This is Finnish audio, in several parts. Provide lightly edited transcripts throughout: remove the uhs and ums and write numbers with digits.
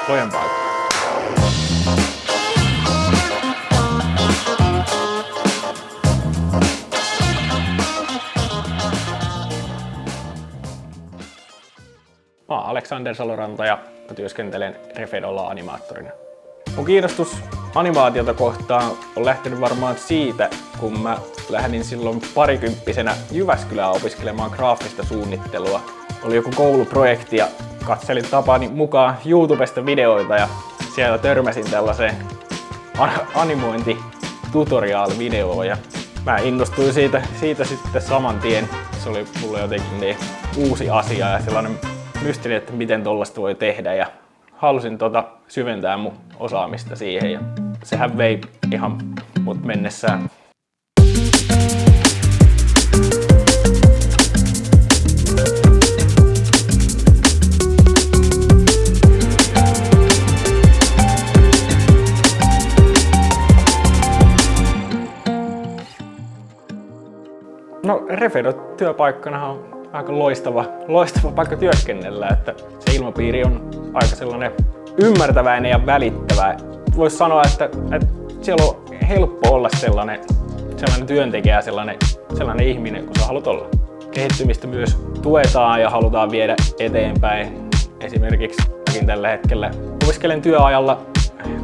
lujempaa. Mä oon Aleksander Saloranta ja mä työskentelen Refedolla animaattorina. Mun kiinnostus animaatiota kohtaan on lähtenyt varmaan siitä, kun mä lähdin silloin parikymppisenä Jyväskylään opiskelemaan graafista suunnittelua. Oli joku kouluprojekti ja katselin tapani mukaan YouTubesta videoita ja siellä törmäsin tällaiseen animointitutorial-videoon ja mä innostuin siitä sitten saman tien. Se oli mulle jotenkin niin uusi asia ja sellainen mysteri, että miten tollaista voi tehdä ja halusin syventää mun osaamista siihen ja sehän vei ihan mut mennessään. No Refedo työpaikkana on aika loistava paikka työskennellä, että se ilmapiiri on aika sellainen ymmärtäväinen ja välittävä. Voisi sanoa, että siellä on helppo olla sellainen työntekijä, sellainen ihminen, kun sä haluat olla. Kehittymistä myös tuetaan ja halutaan viedä eteenpäin. Esimerkiksi tällä hetkellä opiskelen työajalla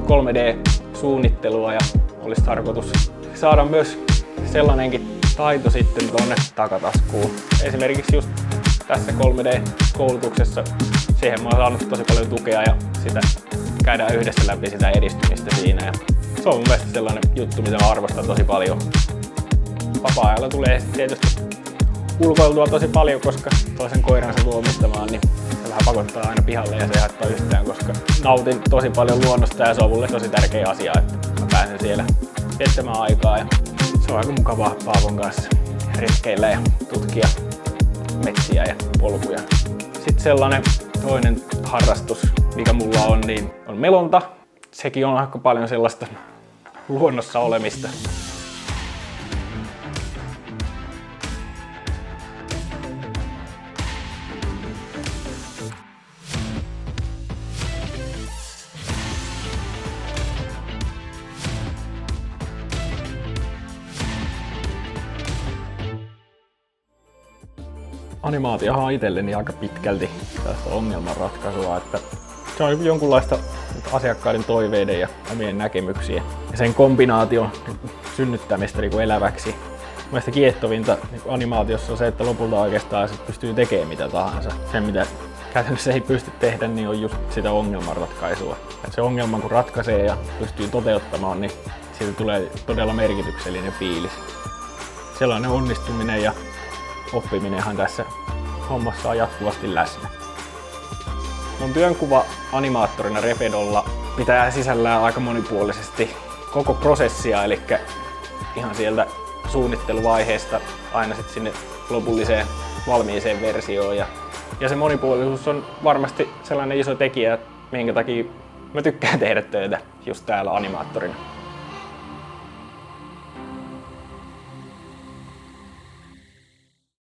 3D-suunnittelua ja olisi tarkoitus saada myös sellainenkin taito sitten tuonne takataskuun. Esimerkiksi just tässä 3D-koulutuksessa siihen mä oon saanut tosi paljon tukea ja sitä käydään yhdessä läpi sitä edistymistä siinä. Ja se on mun mielestä sellainen juttu, mitä mä arvostan tosi paljon. Vapaa-ajalla tulee tietysti ulkoiltua tosi paljon, koska toisen koiransa luomistamaan, niin se vähän pakottaa aina pihalle ja se ei haittaa yhtään, koska nautin tosi paljon luonnosta ja se on mulle tosi tärkeä asia, että mä pääsen siellä viettämään aikaa. Ja se on aika mukavaa Paavon kanssa retkeillä ja tutkia metsiä ja polkuja. Sitten sellainen toinen harrastus, mikä mulla on, niin on melonta. Sekin on aika paljon sellaista luonnossa olemista. Animaatiohan on itselleni aika pitkälti tästä ongelmanratkaisua, että se on jonkunlaista asiakkaiden toiveiden ja omien näkemyksien ja sen kombinaation synnyttämistä eläväksi. Mielestäni kiehtovinta animaatiossa on se, että lopulta oikeastaan pystyy tekemään mitä tahansa. Se, mitä käytännössä ei pysty tehdä, niin on just sitä ongelmanratkaisua. Et se ongelman kun ratkaisee ja pystyy toteuttamaan, niin siitä tulee todella merkityksellinen fiilis. Sellainen onnistuminen ja oppiminenhan tässä hommassa on jatkuvasti läsnä. Mun työnkuva animaattorina Refedolla pitää sisällään aika monipuolisesti koko prosessia, eli ihan sieltä suunnitteluvaiheesta aina sitten sinne lopulliseen valmiiseen versioon. Ja se monipuolisuus on varmasti sellainen iso tekijä, minkä takia mä tykkään tehdä töitä just täällä animaattorina.